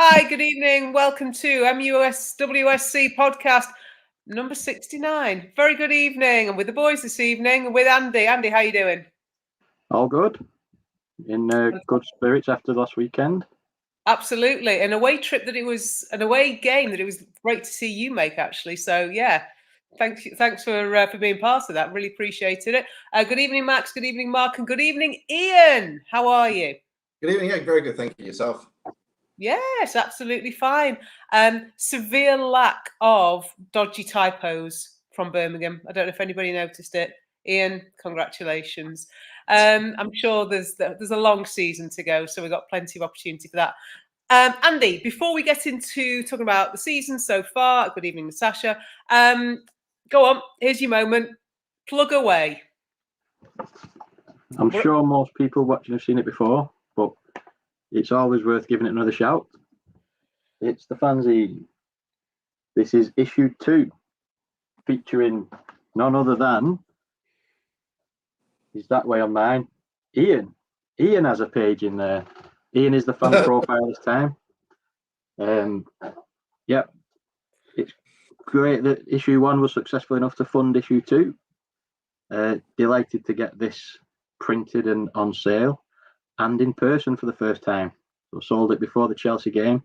Hi, good evening. Welcome to MUWSC Podcast number 69. Very good evening. I'm with the boys this evening with Andy. Andy, how you doing? All good. In good spirits after last weekend. Absolutely. An away trip that it was, an away game that it was great to see you make, actually. So, yeah, thanks for being part of that. Really appreciated it. Good evening, Max. Good evening, Mark. And good evening, Iain. How are you? Good evening. Yeah, very good. Thank you. Yourself? Yes, absolutely fine. Severe lack of dodgy typos from Birmingham. I don't know if anybody noticed it. Iain, congratulations. I'm sure there's a long season to go, so we've got plenty of opportunity for that. Andy, before we get into talking about the season so far, good evening, Natasha. Go on, here's your moment. Plug away. I'm sure most people watching have seen it before, but it's always worth giving it another shout. It's the fanzine. This is issue 2, featuring none other than, is that way on mine, Iain. Iain has a page in there. Iain is the fan profile this time. Yeah, it's great that issue 1 was successful enough to fund issue 2. Delighted to get this printed and on sale and in person for the first time. So sold it before the Chelsea game.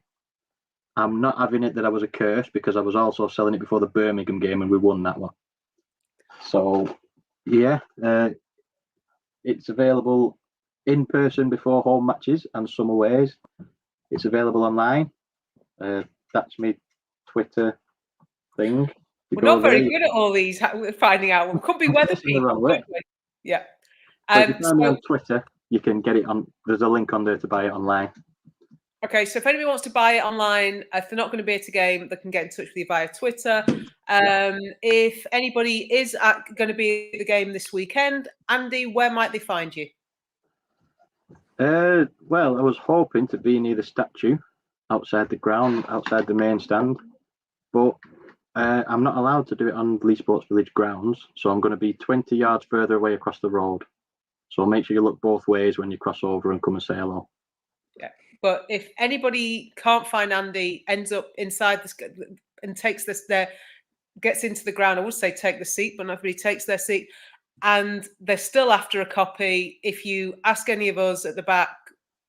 I'm not having it that I was a curse because I was also selling it before the Birmingham game and we won that one. So yeah, it's available in person before home matches and some aways. It's available online. That's me Twitter thing. We're not very good at all these, finding out. We could be weather people, couldn't we? Yeah. If you find me on Twitter, you can get it on. There's a link on there to buy it online. Okay, so if anybody wants to buy it online, if they're not going to be at a game, they can get in touch with you via Twitter. If anybody is going to be at the game this weekend, Andy, where might they find you? Well, I was hoping to be near the statue, outside the ground, outside the main stand, but I'm not allowed to do it on Leigh Sports Village grounds, so I'm going to be 20 yards further away across the road. So make sure you look both ways when you cross over and come and say hello. Yeah, but if anybody can't find Andy, ends up inside this and takes this there, gets into the ground, I would say take the seat, but not everybody takes their seat, and they're still after a copy. If you ask any of us at the back,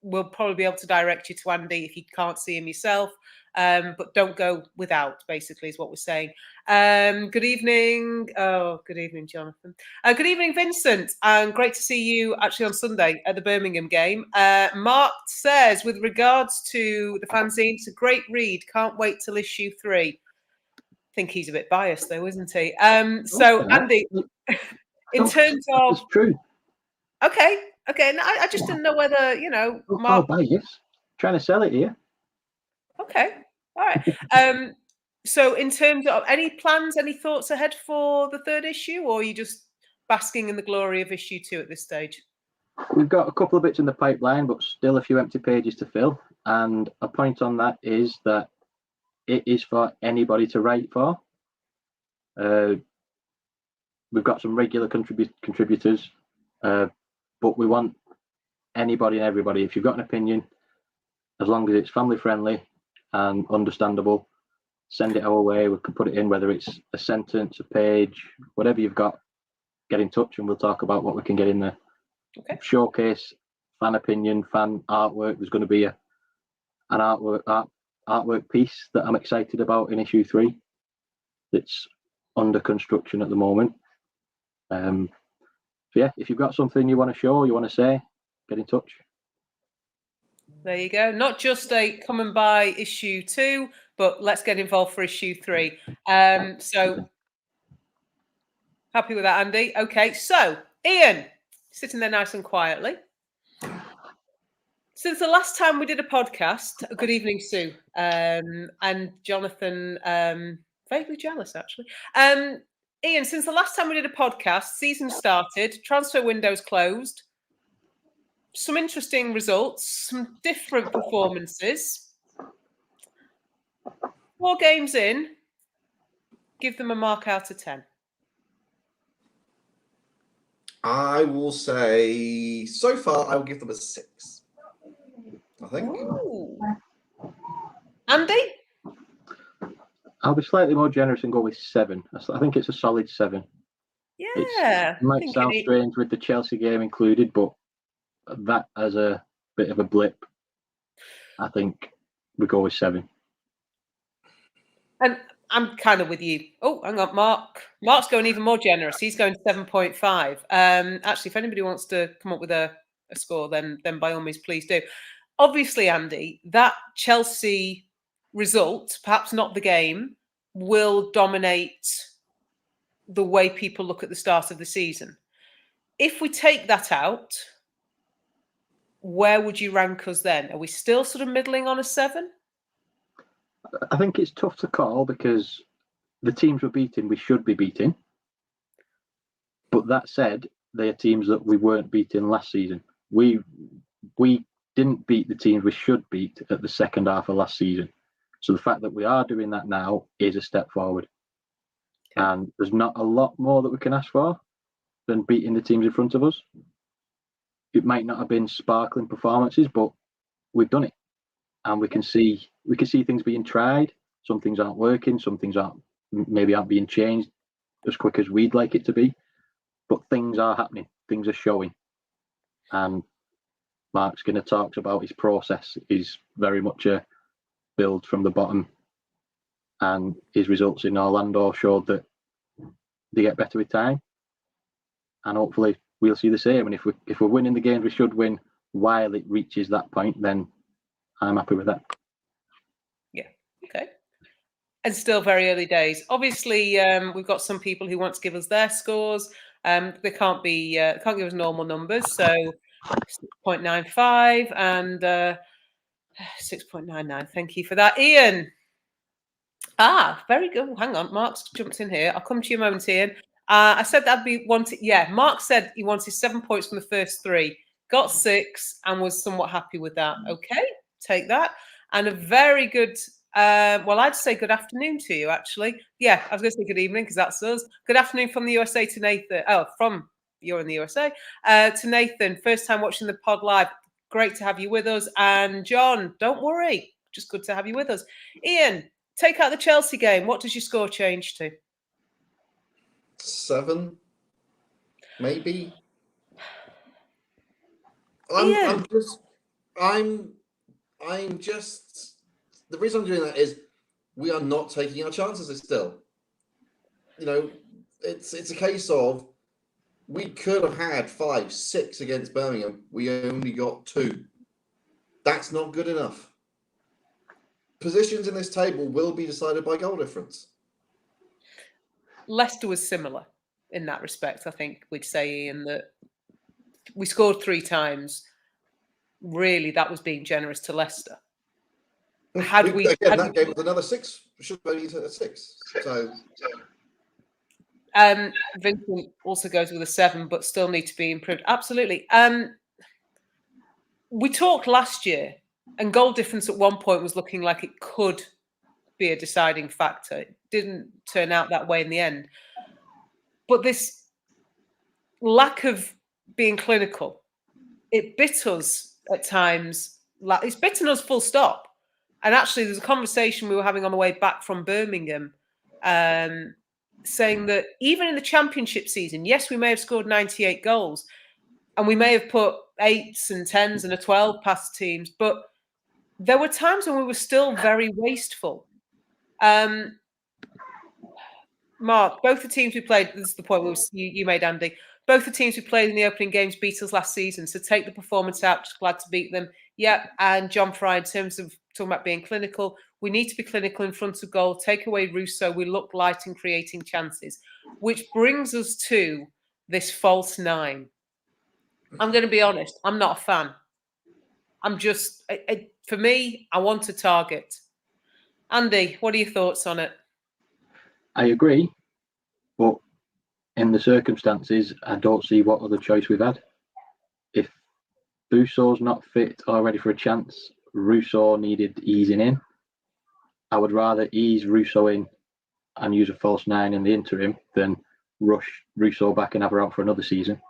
we'll probably be able to direct you to Andy if you can't see him yourself. But don't go without, basically, is what we're saying. Good evening. Oh, good evening, Jonathan. Good evening, Vincent. And great to see you actually on Sunday at the Birmingham game. Mark says, with regards to the fanzine, it's a great read. Can't wait till issue 3. I think he's a bit biased, though, isn't he? So, Andy, in terms of... It's true. Okay. No, I just didn't know whether, Mark... Oh, bias. Trying to sell it here. Okay. All right. So in terms of any plans, any thoughts ahead for the 3rd issue, or are you just basking in the glory of issue 2 at this stage? We've got a couple of bits in the pipeline, but still a few empty pages to fill. And a point on that is that it is for anybody to write for. We've got some regular contributors, but we want anybody and everybody. If you've got an opinion, as long as it's family friendly and understandable, send it our way. We can put it in, whether it's a sentence, a page, whatever you've got. Get in touch and we'll talk about what we can get in there. Okay. Showcase fan opinion, fan artwork. There's going to be an artwork piece that I'm excited about in issue 3. It's under construction at the moment. So yeah, if you've got something you want to show, you want to say, get in touch. There you go. Not just a come and buy issue 2, but let's get involved for issue 3. So happy with that, Andy. Okay, so Iain, sitting there nice and quietly. Since the last time we did a podcast, good evening, Sue, and Jonathan, vaguely jealous actually. Iain, since the last time we did a podcast, season started, transfer windows closed. Some interesting results, some different performances. 4 games in, give them a mark out of 10. I will say, so far, I will give them a 6. I think. Ooh. Andy? I'll be slightly more generous and go with 7. I think it's a solid 7. Yeah. It might sound strange with the Chelsea game included, but that as a bit of a blip, I think we go with 7. And I'm kind of with you. Oh, hang on, Mark. Mark's going even more generous. He's going 7.5. Actually, if anybody wants to come up with a score, then by all means, please do. Obviously, Andy, that Chelsea result, perhaps not the game, will dominate the way people look at the start of the season. If we take that out, where would you rank us then? Are we still sort of middling on a 7? I think it's tough to call because the teams we're beating, we should be beating. But that said, they are teams that we weren't beating last season. We didn't beat the teams we should beat at the second half of last season. So the fact that we are doing that now is a step forward. Okay. And there's not a lot more that we can ask for than beating the teams in front of us. It might not have been sparkling performances, but we've done it. And we can see things being tried. Some things aren't working. Some things aren't being changed as quick as we'd like it to be. But things are happening. Things are showing. And Mark Skinner talks about his process is very much a build from the bottom. And his results in Orlando showed that they get better with time. And hopefully we'll see the same. And if we're winning the games we should win while it reaches that point, then I'm happy with that. Yeah. Okay. And still very early days. Obviously, we've got some people who want to give us their scores. They can't give us normal numbers. So 6.95 and 6.99. Thank you for that, Iain. Very good. Hang on, Mark's jumped in here. I'll come to you a moment, Iain. I said that'd be wanted. Yeah, Mark said he wanted 7 points from the first 3, got 6, and was somewhat happy with that. Okay, take that. And a very good. I'd say good afternoon to you, actually. Yeah, I was going to say good evening because that's us. Good afternoon from the USA to Nathan. You're in the USA. To Nathan, first time watching the pod live. Great to have you with us. And John, don't worry, just good to have you with us. Iain, take out the Chelsea game. What does your score change to? 7, maybe. Iain. I'm just. The reason I'm doing that is we are not taking our chances still. You know, it's a case of we could have had 5, 6 against Birmingham. We only got 2. That's not good enough. Positions in this table will be decided by goal difference. Leicester was similar in that respect, I think we'd say, Iain, that we scored 3 times. Really, that was being generous to Leicester. That game was another 6. We should have only a 6. So Vincent also goes with a 7, but still need to be improved. Absolutely. We talked last year, and goal difference at one point was looking like it could be a deciding factor. It didn't turn out that way in the end. But this lack of being clinical, it bit us at times. It's bitten us full stop. And actually, there's a conversation we were having on the way back from Birmingham saying that even in the championship season, yes, we may have scored 98 goals and we may have put 8s and 10s and a 12 past teams, but there were times when we were still very wasteful. Mark, both the teams we played, this is the point you made, Andy, both the teams we played in the opening games beat us last season, so take the performance out, just glad to beat them. Yeah, and John Fry, in terms of talking about being clinical, we need to be clinical in front of goal, take away Russo, we look light in creating chances, which brings us to this false 9. I'm going to be honest, I'm not a fan. I'm just, for me, I want a target. Andy, what are your thoughts on it? I agree, but in the circumstances, I don't see what other choice we've had. If Russo's not fit or ready for a chance, Russo needed easing in. I would rather ease Russo in and use a false 9 in the interim than rush Russo back and have her out for another season.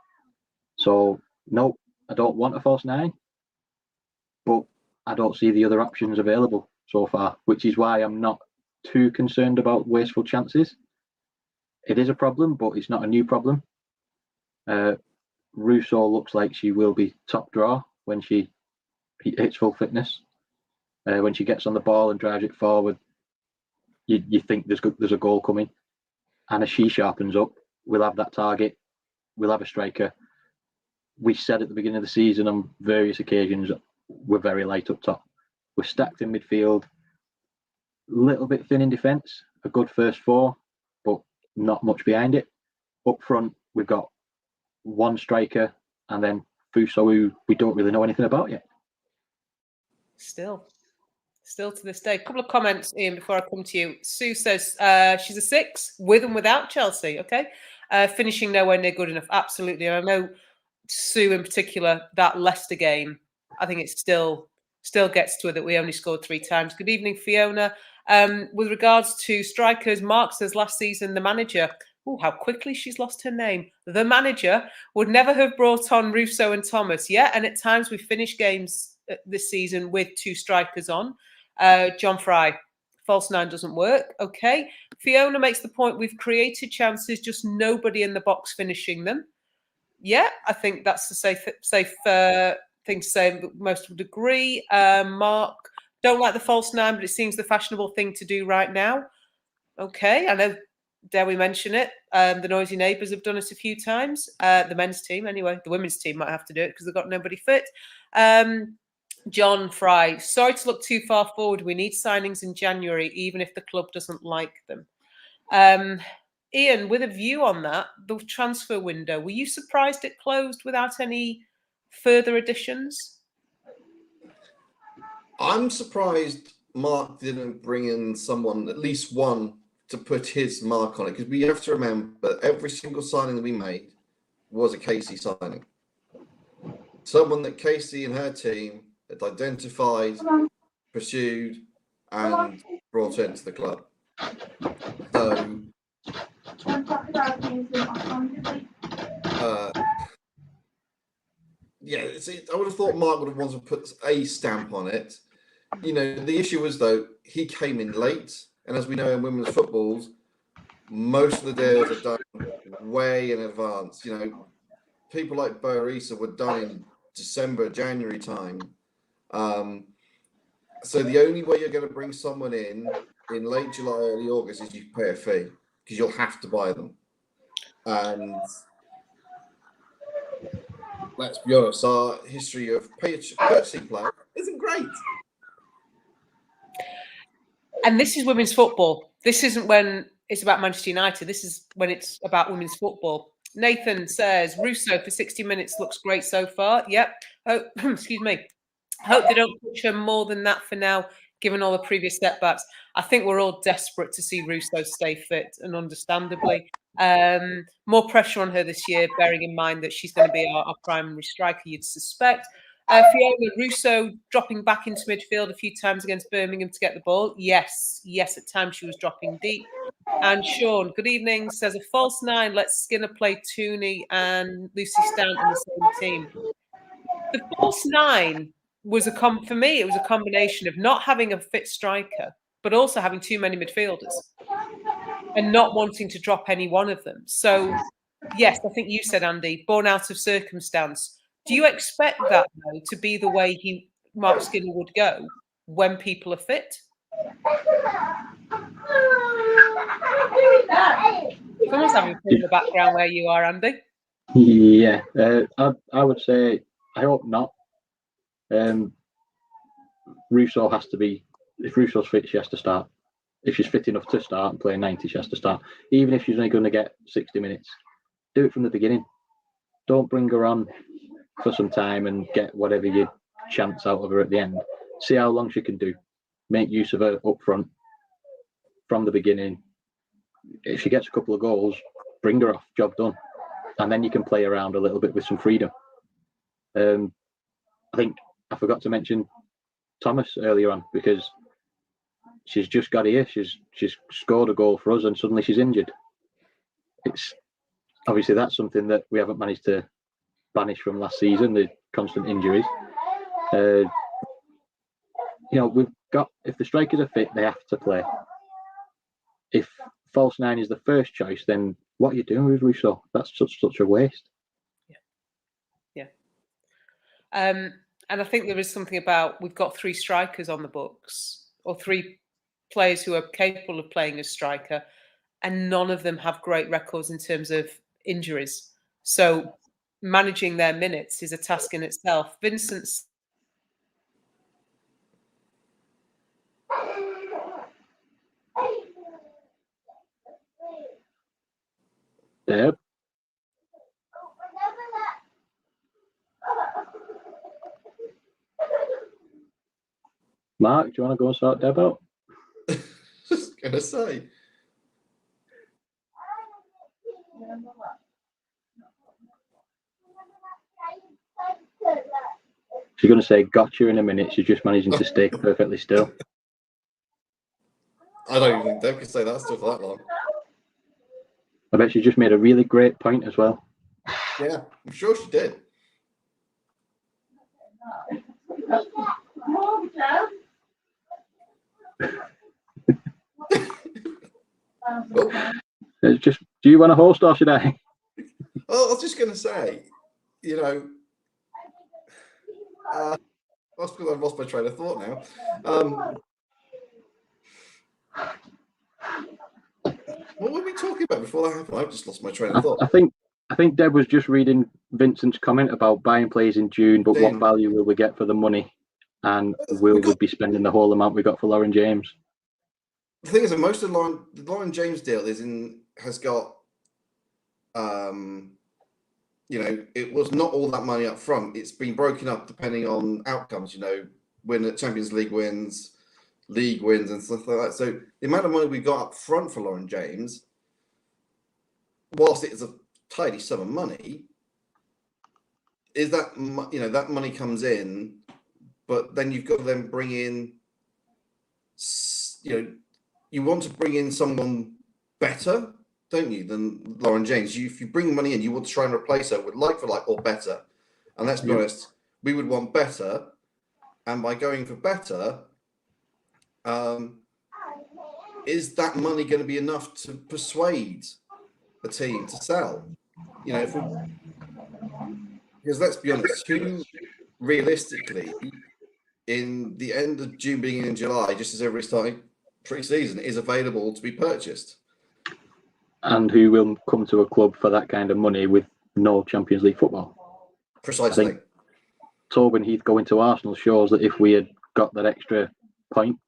So, no, I don't want a false 9, but I don't see the other options available. so far, which is why I'm not too concerned about wasteful chances. It is a problem, but it's not a new problem. Russo looks like she will be top draw when she hits full fitness. When she gets on the ball and drives it forward, you think there's a goal coming. And as she sharpens up, we'll have that target. We'll have a striker. We said at the beginning of the season on various occasions, we're very light up top. We're stacked in midfield, a little bit thin in defence, a good first four, but not much behind it. Up front, we've got one striker and then Fuso, who we don't really know anything about yet. Still to this day. A couple of comments, Iain, before I come to you. Sue says she's a 6 with and without Chelsea. Okay. Finishing nowhere near good enough. Absolutely. And I know Sue in particular, that Leicester game, I think it still gets to her that we only scored 3 times. Good evening, Fiona. With regards to strikers, Mark says last season the manager, how quickly she's lost her name. The manager would never have brought on Russo and Thomas. Yeah, and at times we finished games this season with 2 strikers on. John Fry, false 9 doesn't work. Okay. Fiona makes the point we've created chances, just nobody in the box finishing them. Yeah, I think that's the safe thing to say. Most would agree. Mark, don't like the false 9, but it seems the fashionable thing to do right now. Okay, I know. Dare we mention it? The Noisy Neighbours have done it a few times. The men's team, anyway. The women's team might have to do it because they've got nobody fit. John Fry, sorry to look too far forward. We need signings in January, even if the club doesn't like them. Iain, with a view on that, the transfer window, were you surprised it closed without any further additions? I'm surprised Mark didn't bring in someone, at least one, to put his mark on it, because we have to remember every single signing that we made was a Casey signing. Someone that Casey and her team had identified, pursued, and brought into the club. So, I would have thought Mark would have wanted to put a stamp on it. You know, the issue was, though, he came in late, and as we know in women's footballs, most of the deals are done way in advance. You know, people like Boarisa were done in December, January time. So the only way you're going to bring someone in late July, early August is you pay a fee, because you'll have to buy them. And let's be honest, our history of purchasing players isn't great. And this is women's football. This isn't when it's about Manchester United. This is when it's about women's football. Nathan says, Russo for 60 minutes looks great so far. Yep. Oh, excuse me. Hope they don't push her more than that for now, given all the previous setbacks. I think we're all desperate to see Russo stay fit, and understandably. More pressure on her this year, bearing in mind that she's going to be our primary striker, you'd suspect. Fiona, Russo dropping back into midfield a few times against Birmingham to get the ball. Yes, at times she was dropping deep. And Sean, good evening, says a false 9 lets Skinner play Tooney and Lucy Stant in the same team. The false 9 was for me, it was a combination of not having a fit striker, but also having too many midfielders and not wanting to drop any one of them. So, yes, I think you said, Andy, born out of circumstance. Do you expect that, though, to be the way Mark Skinner would go when people are fit? Someone's having fun in the background where you are, Andy. Yeah, I would say I hope not. Russo has to be, if Russo's fit, she has to start. If she's fit enough to start and play 90, she has to start. Even if she's only going to get 60 minutes, do it from the beginning. Don't bring her on for some time and get whatever you chance out of her at the end. See how long she can do. Make use of her up front from the beginning. If she gets a couple of goals, bring her off, job done. And then you can play around a little bit with some freedom. I think I forgot to mention Thomas earlier on, because she's just got here. She's scored a goal for us and suddenly she's injured. It's obviously that's something that we haven't managed to banish from last season, the constant injuries. we've got, if the strikers are fit, they have to play. If false nine is the first choice, then what are you doing with Rousseau? That's such a waste. Yeah. And I think there is something about, we've got 3 strikers on the books, or 3 players who are capable of playing as striker, and none of them have great records in terms of injuries. So managing their minutes is a task in itself. Vincent's. Deb? Mark, do you want to go and sort Deb out? Just going to say. She's going to say gotcha in a minute. She's just managing to stay perfectly still. I don't even think Deb could say that still for that long. I bet she just made a really great point as well. Yeah, I'm sure she did. It's just, do you want to host or should I? Oh, I was just going to say, that's because I've lost my train of thought now. What were we talking about before that happened? I've just lost my train of thought. I think Deb was just reading Vincent's comment about buying players in June, but what value will we get for the money? And will we be spending the whole amount we got for Lauren James? The thing is that most of the Lauren James deal has got, it was not all that money up front. It's been broken up depending on outcomes, when Champions League wins, league wins and stuff like that. So the amount of money we got up front for Lauren James, whilst it is a tidy sum of money, is that, that money comes in, but then you've got to then bring in, you want to bring in someone better, don't you, than Lauren James? If you bring money in, you want to try and replace her with like for like or better. And let's be honest, we would want better. And by going for better, is that money going to be enough to persuade a team to sell? Because let's be honest, who realistically, in the end of June, beginning in July, just as everybody's starting pre-season, is available to be purchased? And who will come to a club for that kind of money with no Champions League football? Precisely. I think Tobin Heath going to Arsenal shows that if we had got that extra point,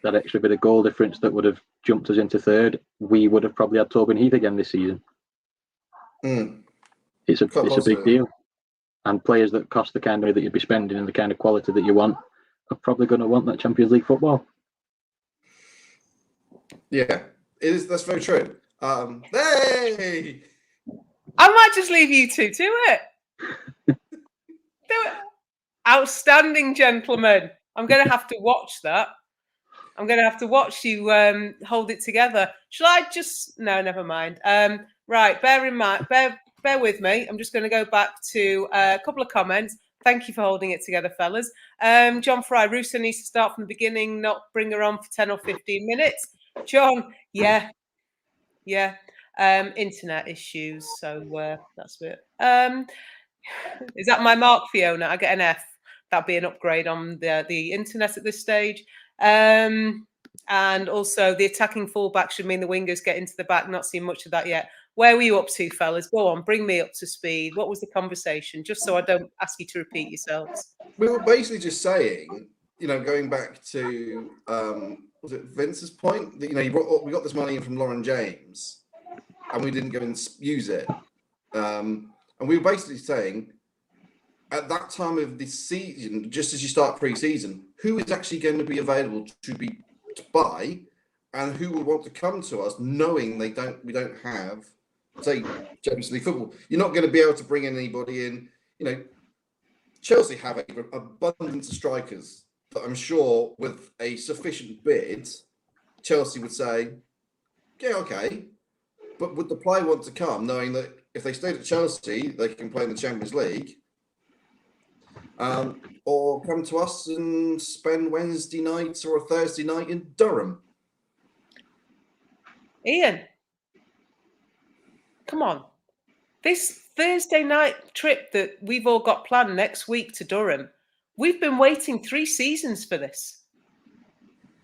that extra bit of goal difference that would have jumped us into third, we would have probably had Tobin Heath again this season. It's a big deal. And players that cost the kind of money that you'd be spending and the kind of quality that you want are probably going to want that Champions League football. Yeah, it is. That's very true. Hey! I might just leave you two to it. Do it. Outstanding, gentlemen. I'm going to have to watch that. I'm going to have to watch you hold it together. Shall I just... No, never mind. Right, bear in mind, bear with me. I'm just going to go back to a couple of comments. Thank you for holding it together, fellas. John Fry, Russo needs to start from the beginning, not bring her on for 10 or 15 minutes. John, yeah. Internet issues, so that's it. Is that my mark, Fiona? I get an F. That'd be an upgrade on the internet at this stage. And also the attacking fullback should mean the wingers get into the back. Not seen much of that yet. Where were you up to, fellas? Go on, bring me up to speed. What was the conversation? Just so I don't ask you to repeat yourselves. We were basically just saying, going back to was it Vince's point that we got this money in from Lauren James, and we didn't go and use it. And we were basically saying, at that time of the season, just as you start pre-season, who is actually going to be available to buy, and who will want to come to us, knowing we don't have, say, Champions League football. You're not going to be able to bring anybody in. Chelsea have an abundance of strikers that I'm sure, with a sufficient bid, Chelsea would say, yeah, okay. But would the player want to come, knowing that if they stayed at Chelsea, they can play in the Champions League? or come to us and spend Wednesday night or a Thursday night in Durham. Iain, come on. This Thursday night trip that we've all got planned next week to Durham, we've been waiting 3 seasons for this.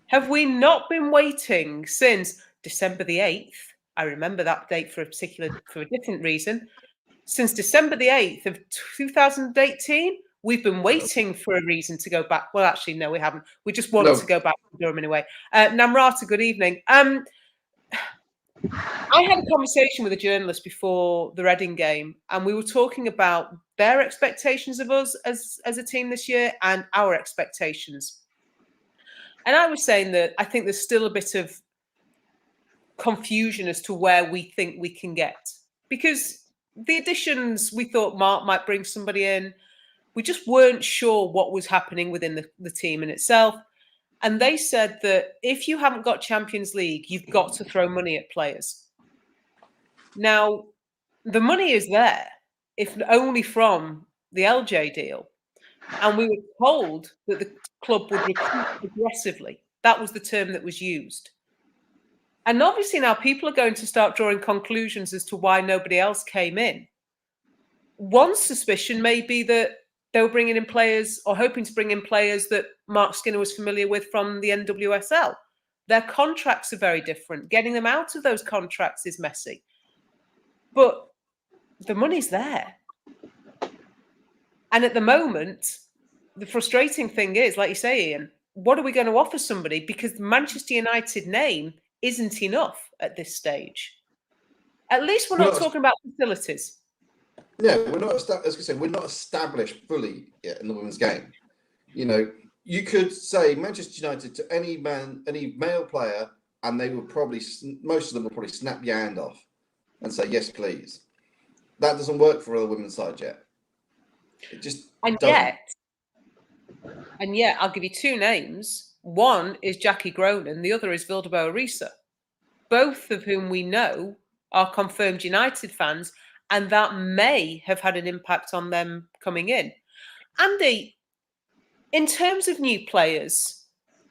Have we not been waiting since December the 8th? I remember that date for a different reason. Since December the 8th of 2018, we've been waiting for a reason to go back. Well, actually, no, we haven't. We just wanted to go back to Durham anyway. Namrata, good evening. I had a conversation with a journalist before the Reading game, and we were talking about their expectations of us as a team this year and our expectations. And I was saying that I think there's still a bit of confusion as to where we think we can get. Because the additions, we thought Mark might bring somebody in. We just weren't sure what was happening within the team in itself. And they said that if you haven't got Champions League, you've got to throw money at players. Now, the money is there, if only from the LJ deal. And we were told that the club would recruit aggressively. That was the term that was used. And obviously now people are going to start drawing conclusions as to why nobody else came in. One suspicion may be that they were bringing in players or hoping to bring in players that Mark Skinner was familiar with from the NWSL. Their contracts are very different. Getting them out of those contracts is messy. But the money's there. And at the moment, the frustrating thing is, like you say, Iain, what are we going to offer somebody? Because the Manchester United name isn't enough at this stage. At least we're not talking about facilities. Yeah, we're not. As I said, we're not established fully yet in the women's game. You know, you could say Manchester United to any male player, and they would probably, most of them would probably snap your hand off and say yes, please. That doesn't work for the women's side yet. It just doesn't. And yet, I'll give you 2 names. One is Jackie Gronin, the other is Vildebo Arisa, both of whom we know are confirmed United fans, and that may have had an impact on them coming in. Andy, in terms of new players,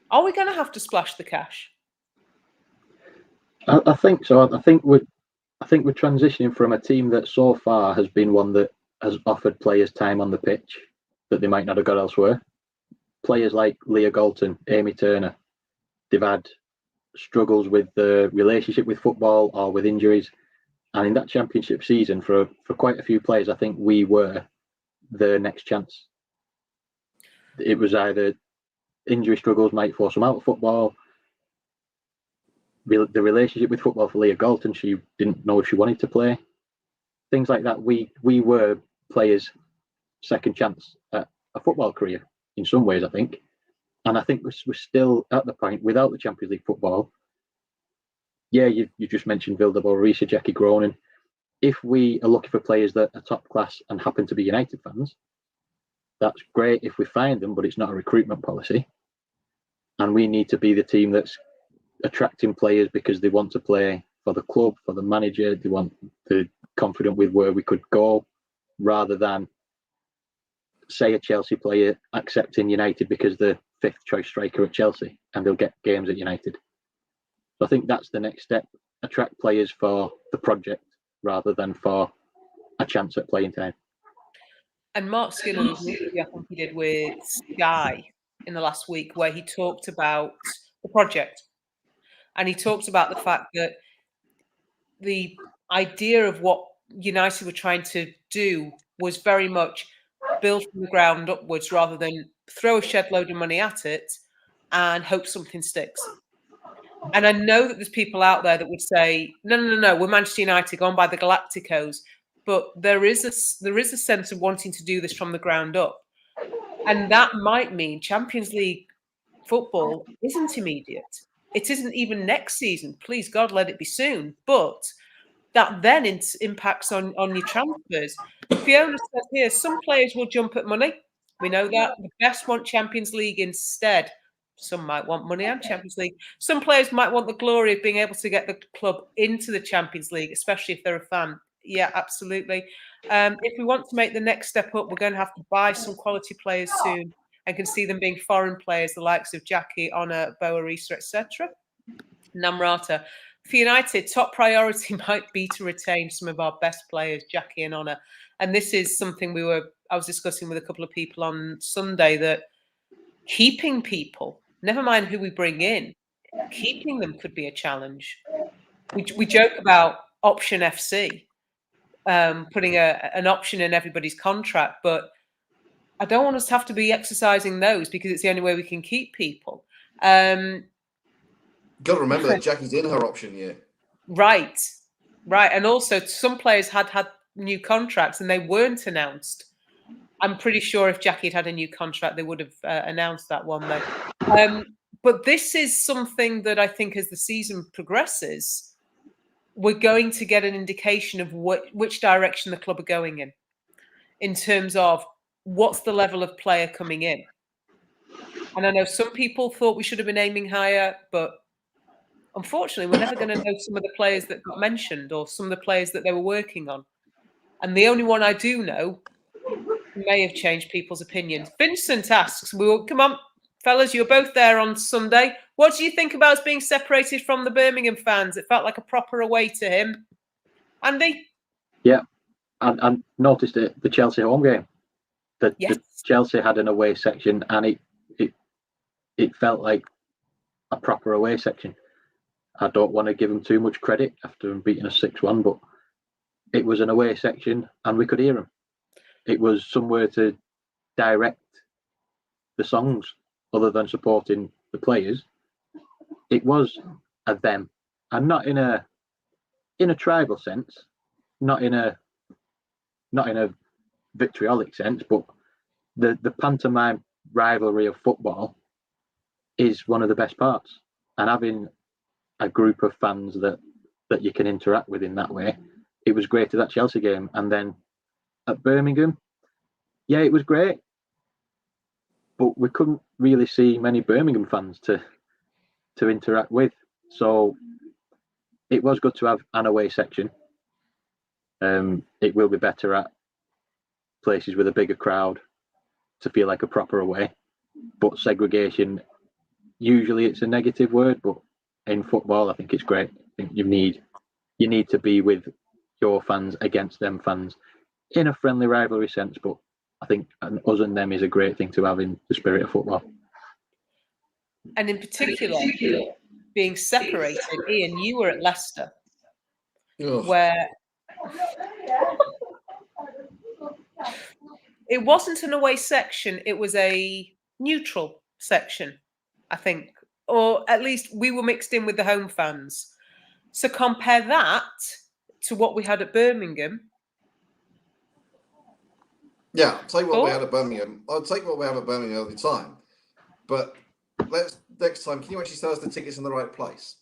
are we going to have to splash the cash? I think so. I think we're transitioning from a team that so far has been one that has offered players time on the pitch that they might not have got elsewhere. Players like Leah Galton, Amy Turner, they've had struggles with the relationship with football or with injuries. And in that championship season, for quite a few players, I think we were the next chance. It was either injury struggles might force them out of football. The relationship with football for Leah Galton, she didn't know if she wanted to play. Things like that. We were players' second chance at a football career in some ways, I think. And I think we're still at the point without the Champions League football. Yeah, you just mentioned Vildebo Arisa, Jackie Gronin. If we are looking for players that are top class and happen to be United fans, that's great if we find them, but it's not a recruitment policy. And we need to be the team that's attracting players because they want to play for the club, for the manager. They're confident with where we could go, rather than, say, a Chelsea player accepting United because they're 5th choice striker at Chelsea and they'll get games at United. So I think that's the next step. Attract players for the project rather than for a chance at playing time. And Mark Skinner, I think he did with Sky in the last week, where he talked about the project. And he talked about the fact that the idea of what United were trying to do was very much build from the ground upwards rather than throw a shed load of money at it and hope something sticks. And I know that there's people out there that would say, no, we're Manchester United, gone by the Galacticos. But there is a sense of wanting to do this from the ground up. And that might mean Champions League football isn't immediate. It isn't even next season. Please, God, let it be soon. But that then impacts on your transfers. Fiona says here, some players will jump at money. We know that. The best want Champions League instead. Some might want money and Champions League. Some players might want the glory of being able to get the club into the Champions League, especially if they're a fan. Yeah, absolutely. If we want to make the next step up, we're going to have to buy some quality players soon, and can see them being foreign players, the likes of Jackie, Honor, Boa Risa, etc. Namrata. For United, top priority might be to retain some of our best players, Jackie and Honor. And this is something I was discussing with a couple of people on Sunday, that keeping people, never mind who we bring in, keeping them could be a challenge. We joke about option FC, putting an option in everybody's contract, but I don't want us to have to be exercising those, because it's the only way we can keep people. Got to remember that Jackie's in her option year. Right. And also, some players had new contracts and they weren't announced. I'm pretty sure if Jackie had a new contract, they would have announced that one, though. But this is something that I think, as the season progresses, we're going to get an indication of which direction the club are going in terms of what's the level of player coming in. And I know some people thought we should have been aiming higher, but unfortunately, we're never going to know some of the players that got mentioned or some of the players that they were working on. And the only one I do know may have changed people's opinions. Vincent asks, come on, fellas, you're both there on Sunday. What do you think about us being separated from the Birmingham fans? It felt like a proper away to him. Andy? Yeah, I noticed it, the Chelsea home game. The Chelsea had an away section, and it felt like a proper away section. I don't want to give them too much credit after them beating us 6-1, but it was an away section and we could hear them. It was somewhere to direct the songs other than supporting the players. It was a them, and not in a tribal sense, not in a vitriolic sense, but the pantomime rivalry of football is one of the best parts, and having a group of fans that you can interact with in that way. It was great at that Chelsea game, and then at Birmingham, yeah, it was great, but we couldn't really see many Birmingham fans to interact with. So it was good to have an away section. It will be better at places with a bigger crowd to feel like a proper away. But segregation, usually it's a negative word, but in football, I think it's great. I think you need to be with your fans against them fans in a friendly rivalry sense, but I think us and them is a great thing to have in the spirit of football. And in particular, being separated, Iain, you were at Leicester, where it wasn't an away section, it was a neutral section, I think. Or at least we were mixed in with the home fans. So compare that to what we had at Birmingham. Yeah, I'll take what we had at Birmingham. I'll take what we have at Birmingham every time. But next time, can you actually sell us the tickets in the right place?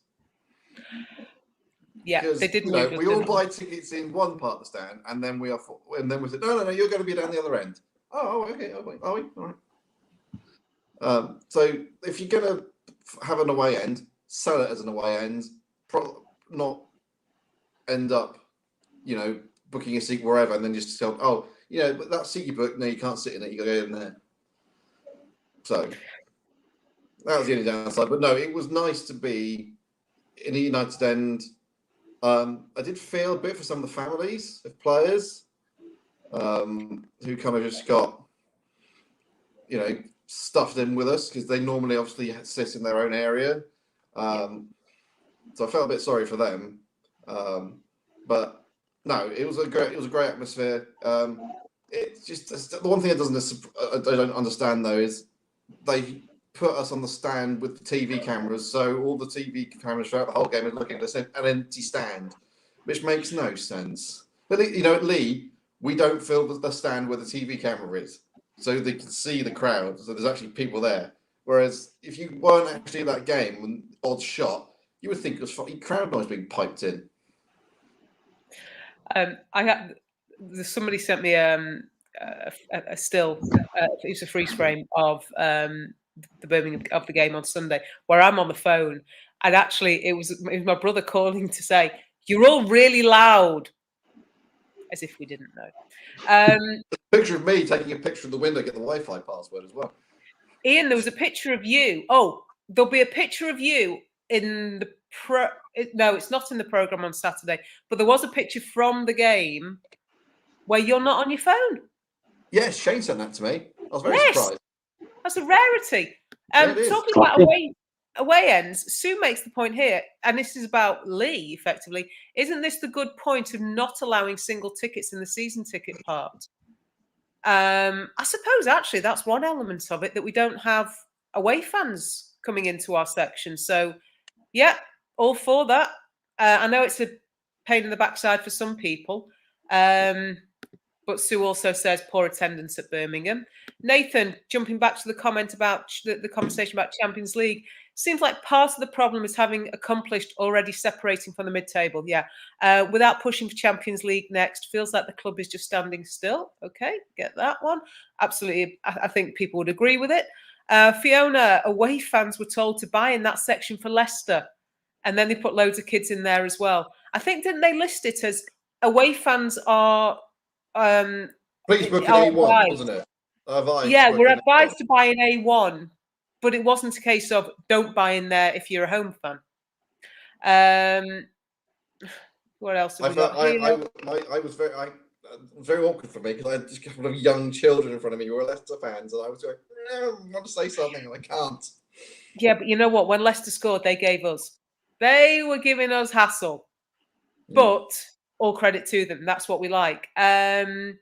Yeah, because, they did. We all buy tickets in one part of the stand, and then we said, no, you're going to be down the other end. Oh, okay, are we? All right. So if you're going to have an away end, sell it as an away end, not end up, booking a seat wherever, and then just tell, but that seat you booked, no, you can't sit in it, you got to go in there. So that was the only downside. But no, it was nice to be in a United end. I did feel a bit for some of the families of players who kind of just got, stuffed in with us, because they normally obviously sit in their own area. So I felt a bit sorry for them. But no, it was a great atmosphere. It's just the one thing I don't understand though is they put us on the stand with the TV cameras, so all the TV cameras throughout the whole game are looking at an empty stand, which makes no sense. But at Lee, we don't fill the stand where the TV camera is, so they can see the crowd. So there's actually people there. Whereas if you weren't actually at that game, when odd shot, you would think it was crowd noise being piped in. Somebody sent me a still. It's a freeze frame of the Birmingham of the game on Sunday, where I'm on the phone, and actually it was my brother calling to say, "You're all really loud." as if we didn't know. Picture of me taking a picture of the window, get the Wi-Fi password as well. Ian, there was a picture of you. Oh, there'll be a picture of you in the no, it's not in the programme on Saturday, but there was a picture from the game where you're not on your phone. Yes, Shane sent that to me. I was very surprised. That's a rarity. Talking about away ends, Sue makes the point here, and this is about Lee, effectively. Isn't this the good point of not allowing single tickets in the season ticket part? I suppose, actually, that's one element of it, that we don't have away fans coming into our section. So, yeah, all for that. I know it's a pain in the backside for some people. But Sue also says poor attendance at Birmingham. Nathan, jumping back to the comment about the conversation about Champions League, seems like part of the problem is having accomplished already separating from the mid-table. Yeah, without pushing for Champions League next, feels like the club is just standing still. Okay, get that one. Absolutely, I think people would agree with it. Fiona, away fans were told to buy in that section for Leicester, and then they put loads of kids in there as well. I think, didn't they list it as away fans are... Please book an A1, wasn't it? Yeah, we're advised to buy an A1, but it wasn't a case of don't buy in there if you're a home fan. What else have we got here? I was very awkward for me because I had just a couple of young children in front of me who were Leicester fans, and I was like, I want to say something and I can't. Yeah, but you know what? When Leicester scored, they were giving us hassle. But all credit to them. That's what we like. Right,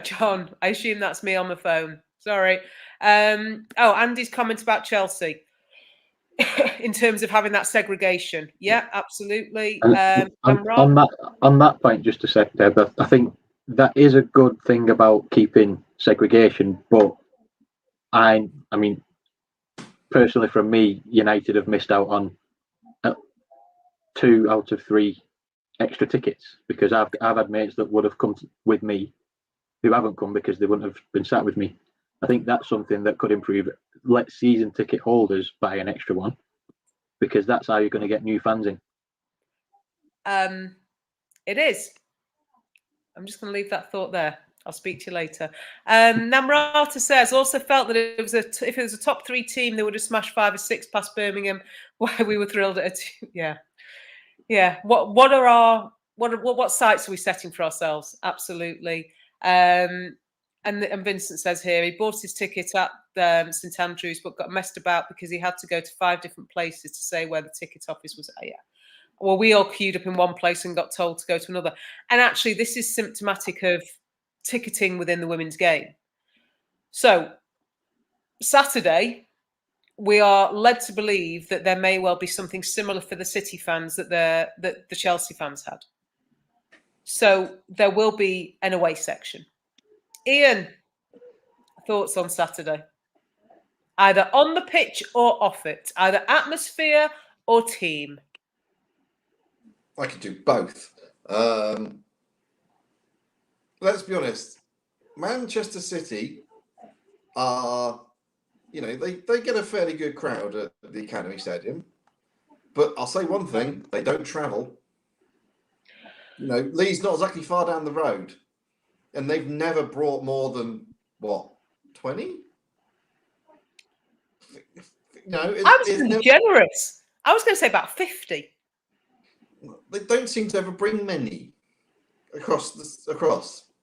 John, I assume that's me on the phone. Sorry. Andy's comment about Chelsea in terms of having that segregation. Yeah, absolutely. On that point, just a sec, Deb, I think that is a good thing about keeping segregation. But I mean, personally, from me, United have missed out on 2 out of 3 extra tickets because I've had mates that would have come with me who haven't come because they wouldn't have been sat with me. I think that's something that could improve. Let season ticket holders buy an extra one because that's how you're going to get new fans in. It is. I'm just going to leave that thought there. I'll speak to you later. Namrata says, also felt that if it was a top 3 team, they would have smashed 5 or 6 past Birmingham. Why we were thrilled at it. Yeah. What sights are we setting for ourselves? Absolutely. And Vincent says here he bought his ticket at St Andrews, but got messed about because he had to go to 5 different places to say where the ticket office was. Yeah. Well, we all queued up in one place and got told to go to another. And actually, this is symptomatic of ticketing within the women's game. So, Saturday, we are led to believe that there may well be something similar for the City fans that the Chelsea fans had. So there will be an away section. Ian, thoughts on Saturday? Either on the pitch or off it. Either atmosphere or team. I could do both. Let's be honest. Manchester City are, they get a fairly good crowd at the Academy Stadium. But I'll say one thing, they don't travel. Lee's not exactly far down the road. And they've never brought more than, 20? I was generous. I was going to say about 50. They don't seem to ever bring many across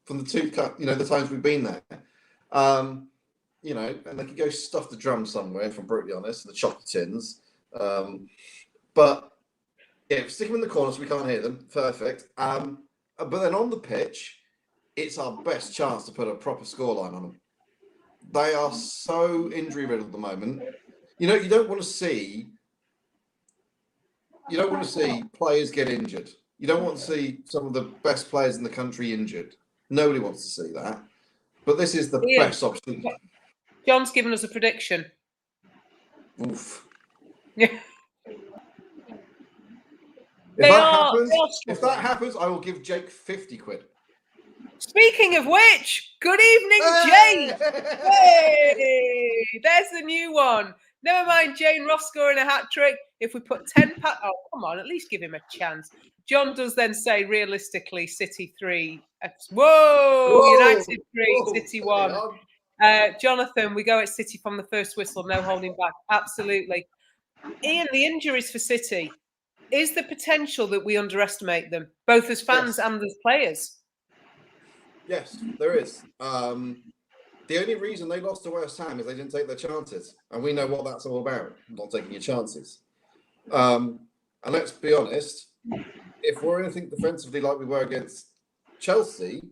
from the 2, the times we've been there. And they could go stuff the drum somewhere, if I'm brutally honest, the chocolate tins. But yeah, stick them in the corner so we can't hear them. Perfect. But then on the pitch, it's our best chance to put a proper scoreline on them. They are so injury riddled at the moment. You don't want to see players get injured. You don't want to see some of the best players in the country injured. Nobody wants to see that. But this is the best option. John's given us a prediction. Oof. Yeah. If that happens, I will give Jake 50 quid. Speaking of which, good evening, Jake. Hey, there's the new one. Never mind Jane Ross scoring a hat-trick. If we put 10 oh, come on, at least give him a chance. John does then say, realistically, City 3. Whoa! United 3, City 1. Jonathan, we go at City from the first whistle, no holding back. Absolutely. Iain, the injuries for City, is the potential that we underestimate them, both as fans and as players? Yes, there is. The only reason they lost to West Ham is they didn't take their chances. And we know what that's all about, not taking your chances. And let's be honest, if we're anything defensively like we were against Chelsea,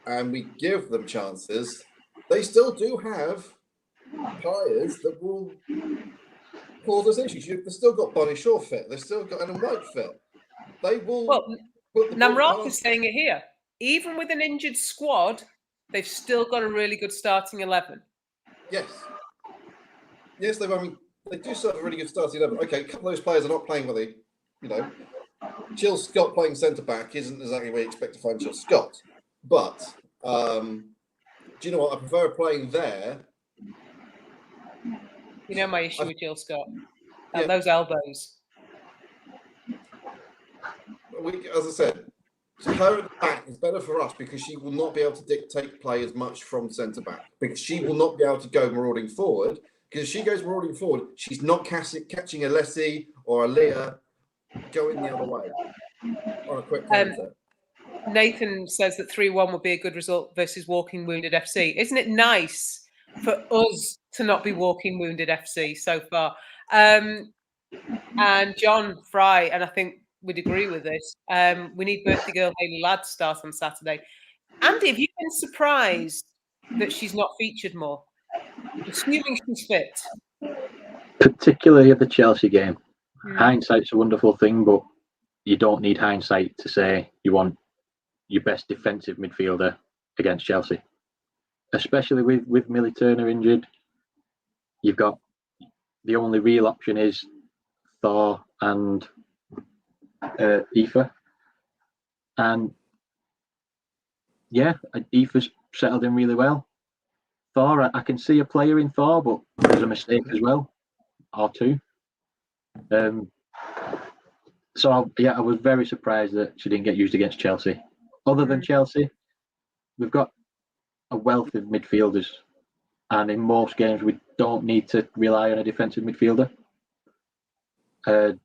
and we give them chances, they still do have players that will cause us issues. They've still got Bonnie Shaw fit. They've still got Adam White fit. They will... Well, Namrat is saying it here. Even with an injured squad, they've still got a really good starting 11. Yes. Yes, I mean, they do still have a really good starting 11. Okay, a couple of those players are not playing where they, Jill Scott playing centre-back isn't exactly where you expect to find Jill Scott. But, do you know what? I prefer playing there. You know my issue with Jill Scott. And those elbows. As I said, her at the back is better for us because she will not be able to dictate play as much from centre-back. Because she will not be able to go marauding forward. Because if she goes marauding forward, she's not catching a Lessie or a Leah going the other way on a quick counter. Nathan says that 3-1 would be a good result versus Walking Wounded FC. Isn't it nice for us to not be Walking Wounded FC so far? And John Fry, and I think we'd agree with this, we need birthday girl Hayley Ladd to start on Saturday. Andy, have you been surprised that she's not featured more? Assuming she's fit. Particularly at the Chelsea game. Hindsight's a wonderful thing, but you don't need hindsight to say you want your best defensive midfielder against Chelsea. Especially with Millie Turner injured, you've got the only real option is Thor and Aoife. And yeah, Aoife's settled in really well. Thor, I can see a player in Thor, but there's a mistake as well, or two. So I was very surprised that she didn't get used against Chelsea. Other than Chelsea, we've got a wealth of midfielders, and in most games we don't need to rely on a defensive midfielder. But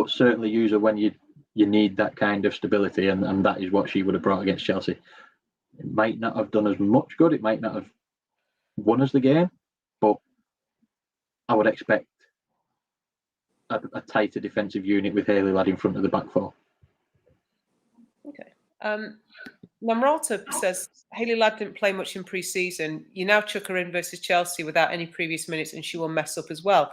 certainly use her when you need that kind of stability, and that is what she would have brought against Chelsea. It might not have done as much good. It might not have won us the game, but I would expect a tighter defensive unit with Hayley Ladd in front of the back four. Okay. Namrata says Hayley Ladd didn't play much in pre-season. You now chuck her in versus Chelsea without any previous minutes, and she will mess up as well.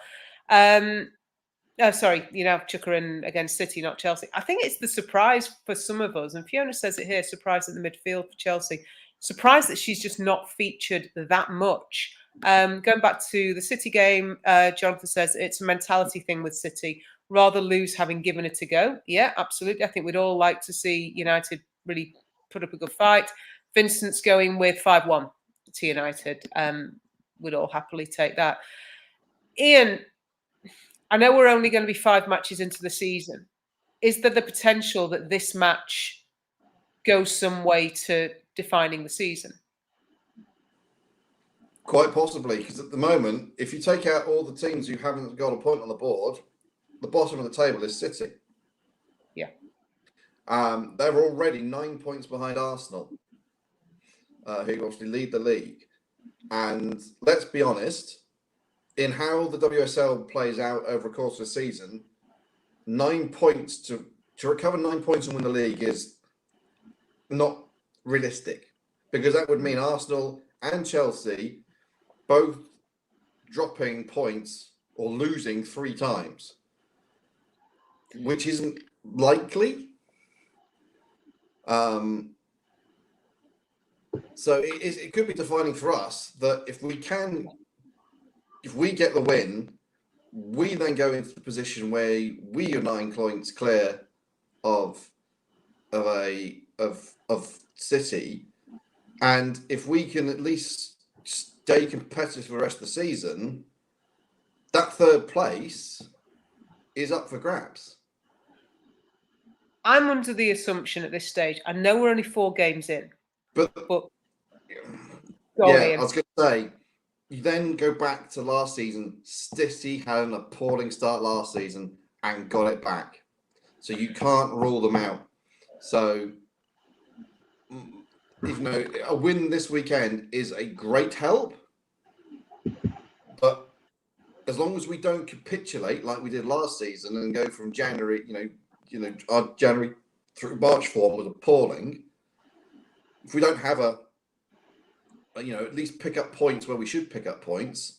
Sorry, you now chuck her in against City, not Chelsea. I think it's the surprise for some of us, and Fiona says it here, surprised at the midfield for Chelsea. Surprised that she's just not featured that much. Going back to the City game, Jonathan says it's a mentality thing with City. Rather lose having given it a go. Yeah, absolutely. I think we'd all like to see United really put up a good fight. Vincent's going with 5-1 to United. We'd all happily take that. Iain, I know we're only going to be 5 matches into the season. Is there the potential that this match goes some way to defining the season? Quite possibly, because at the moment, if you take out all the teams who haven't got a point on the board, the bottom of the table is City. Yeah. They're already 9 points behind Arsenal, who obviously lead the league. And let's be honest, in how the WSL plays out over the course of the season, 9 points to recover 9 points and win the league is not realistic, because that would mean Arsenal and Chelsea both dropping points or losing 3 times, which isn't likely. So it could be defining for us that if we get the win, we then go into the position where we are 9 points clear of City, and if we can at least stay competitive for the rest of the season, that third place is up for grabs. I'm under the assumption at this stage, I know we're only 4 games in, But go yeah, on, Iain. I was going to say, you then go back to last season. City had an appalling start last season and got it back. So you can't rule them out. So, even though a win this weekend is a great help, but as long as we don't capitulate like we did last season and go from January, our January through March form was appalling. If we don't have at least pick up points where we should pick up points,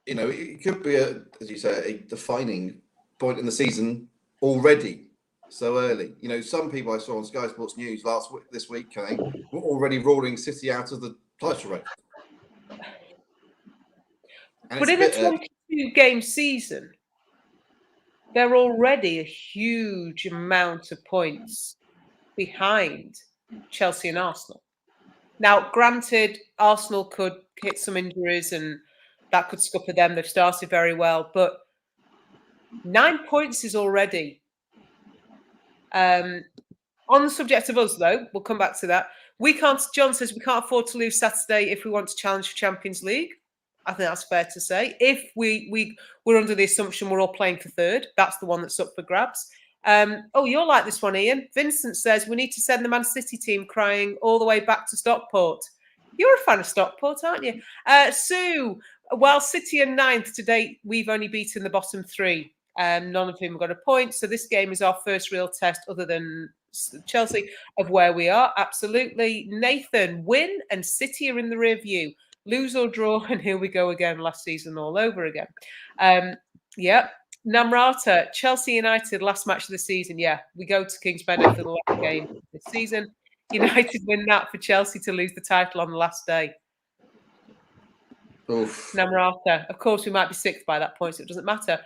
it could be as you say, a defining point in the season already so early. Some people I saw on Sky Sports News this week, I think, were already ruling City out of the title race. But in a 22-game season, they're already a huge amount of points behind Chelsea and Arsenal. Now, granted, Arsenal could hit some injuries and that could scupper them. They've started very well, but 9 points is already. On the subject of us, though, we'll come back to that. John says we can't afford to lose Saturday if we want to challenge for Champions League. I think that's fair to say. If we're under the assumption we're all playing for third, that's the one that's up for grabs. You'll like this one, Iain. Vincent says we need to send the Man City team crying all the way back to Stockport. You're a fan of Stockport, aren't you? Sue, while City are 9th to date, we've only beaten the bottom 3. None of whom have got a point. So this game is our first real test, other than Chelsea, of where we are. Absolutely. Nathan, win and City are in the rear view. Lose or draw, and here we go again, last season all over again. Namrata, Chelsea United, last match of the season. Yeah, we go to Kings Meadow for the last game this season. United win that for Chelsea to lose the title on the last day. Oof. Namrata, of course, we might be 6th by that point, so it doesn't matter.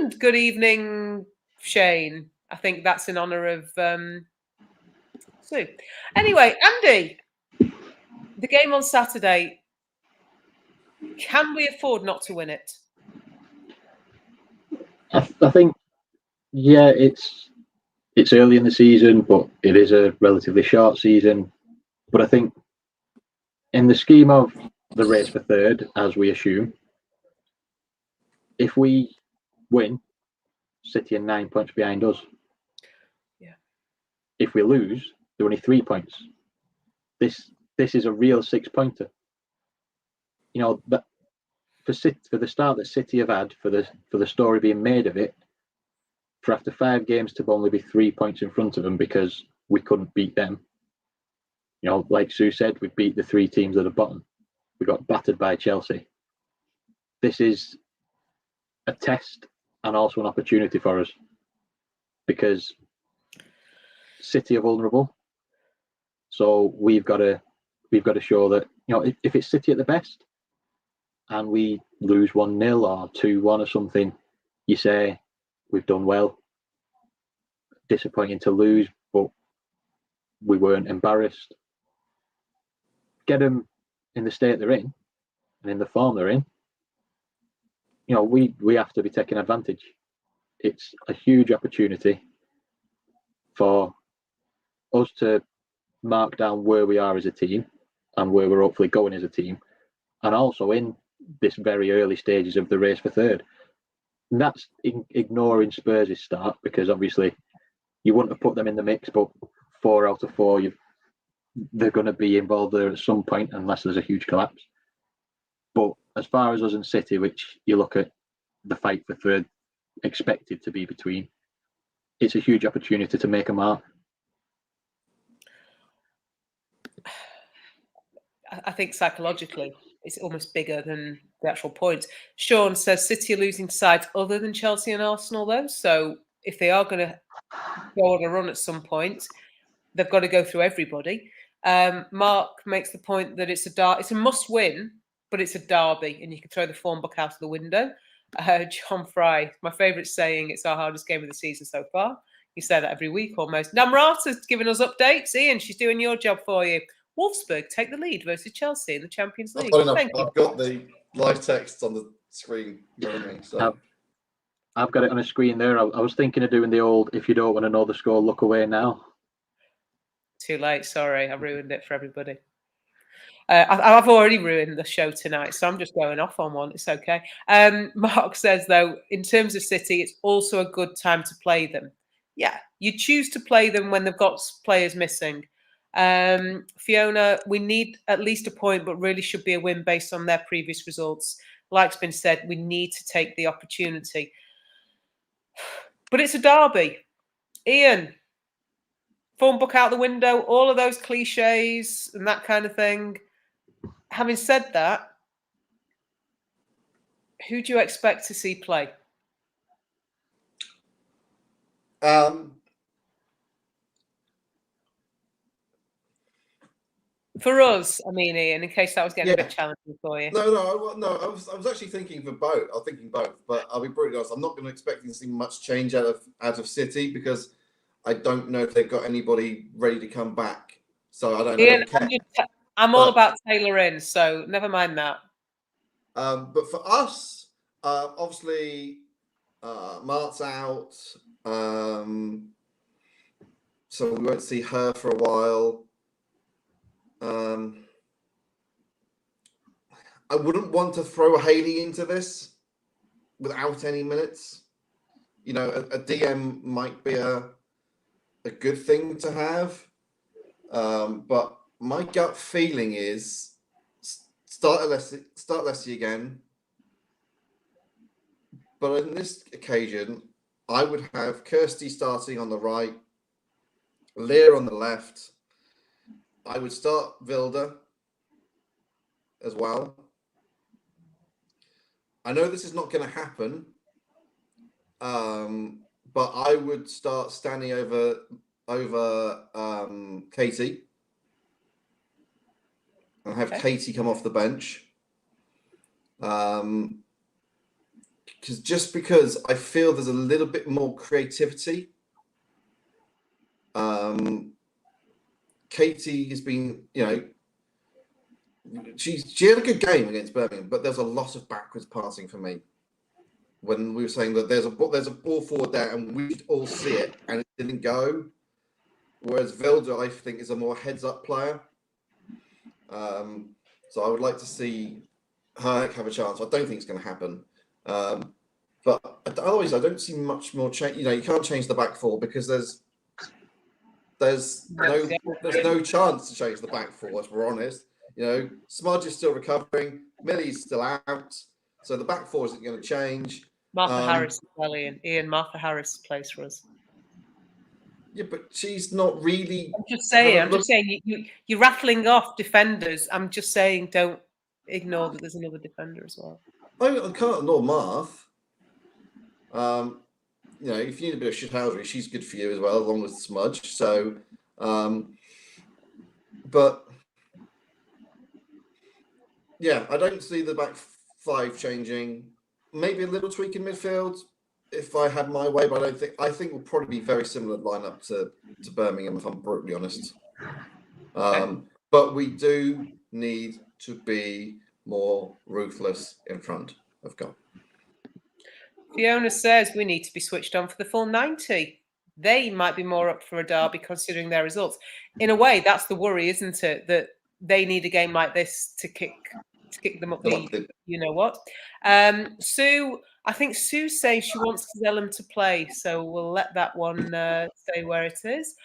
And good evening, Shane. I think that's in honour of Sue. Anyway, Andy, the game on Saturday, can we afford not to win it? I think, yeah, it's early in the season, but it is a relatively short season. But I think in the scheme of the race for third, as we assume, if we win, City are 9 points behind us. Yeah. If we lose, they're only 3 points. This is a real 6-pointer. That for the start that City have had, for the story being made of it, for after 5 games to only be 3 points in front of them because we couldn't beat them. Like Sue said, we beat the 3 teams at the bottom. We got battered by Chelsea. This is a test and also an opportunity for us because City are vulnerable. So we've got to show that if it's City at the best and we lose 1-0 or 2-1 or something, you say we've done well. Disappointing to lose, but we weren't embarrassed. Get them in the state they're in and in the form they're in. We have to be taking advantage. It's a huge opportunity for us to mark down where we are as a team and where we're hopefully going as a team, and also in this very early stages of the race for third. And that's ignoring Spurs' start, because obviously you wouldn't have put them in the mix, but 4 out of 4, they're going to be involved there at some point unless there's a huge collapse. But as far as us and City, which you look at the fight for third expected to be between, it's a huge opportunity to make a mark. I think psychologically it's almost bigger than the actual points. Sean says City are losing sides other than Chelsea and Arsenal, though. So if they are going to go on a run at some point, they've got to go through everybody. Mark makes the point that it's a must-win, but it's a derby, and you can throw the form book out of the window. John Fry, my favourite saying, it's our hardest game of the season so far. You say that every week almost. Namrata's giving us updates. Iain, she's doing your job for you. Wolfsburg take the lead versus Chelsea in the Champions League. I've got the live text on the screen. So. I've got it on a screen there. I was thinking of doing the old, if you don't want to know the score, look away now. Too late. Sorry, I ruined it for everybody. I've already ruined the show tonight, so I'm just going off on one. It's okay. Mark says, though, in terms of City, it's also a good time to play them. Yeah, you choose to play them when they've got players missing. Fiona, we need at least a point, but really should be a win based on their previous results. Like's been said, we need to take the opportunity. But it's a derby. Iain, form book out the window, all of those cliches and that kind of thing. Having said that, who do you expect to see play? For us, I mean, Iain, in case that was getting a bit challenging for you. No. I was actually thinking for both. I'm thinking both, but I'll be brutally honest. I'm not going to expect to see much change out of City because I don't know if they've got anybody ready to come back. So I don't Iain, know. I'm all about Taylor in, so never mind that. But for us, obviously, Mart's out, so we won't see her for a while. I wouldn't want to throw Hayley into this without any minutes. You know, a DM might be a good thing to have, but my gut feeling is start Leslie again. But on this occasion, I would have Kirsty starting on the right, Lear on the left. I would start Vilda as well. I know this is not going to happen, but I would start Stanley over Katie and have Katie come off the bench. Because I feel there's a little bit more creativity. Katie has been, she had a good game against Birmingham, but there's a lot of backwards passing for me. When we were saying that there's a ball forward there and we should all see it, and it didn't go. Whereas Vilda, I think, is a more heads-up player. So I would like to see her have a chance. I don't think it's going to happen. But otherwise, I don't see much more change. You can't change the back four because there's no chance to change the back four, if we're honest. Smudge is still recovering, Millie's still out, so the back four isn't going to change. Martha Harris, Iain, Martha Harris plays for us. Yeah, but she's not really. I'm just saying. You're rattling off defenders. I'm just saying, don't ignore that there's another defender as well. I can't ignore Marth. If you need a bit of shithousery, she's good for you as well, along with Smudge. So, but yeah, I don't see the back five changing. Maybe a little tweak in midfield if I had my way, but I think we'll probably be very similar lineup to Birmingham, if I'm brutally honest. But we do need to be more ruthless in front of goal. Fiona says we need to be switched on for the full 90. They might be more up for a derby considering their results. In a way, that's the worry, isn't it? That they need a game like this to kick them up the you know what. Sue, I think Sue's saying she wants Zellum to play, so we'll let that one stay where it is.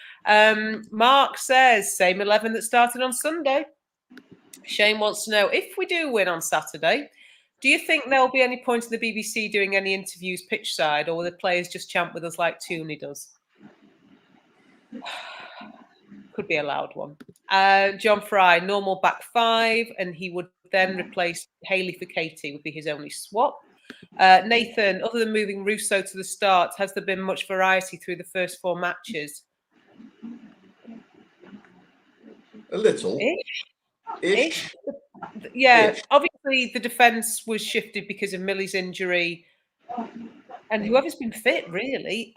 Mark says same 11 that started on Sunday. Shane wants to know, if we do win on Saturday, do you think there'll be any point in the BBC doing any interviews pitch side, or will the players just chant with us like Tooney does? Could be a loud one. John Fry, normal back five, and he would then replace Hayley for Katie, would be his only swap. Nathan, other than moving Russo to the start, has there been much variety through the first 4 matches? A little. Ish. Yeah, obviously the defence was shifted because of Millie's injury and whoever's been fit, really.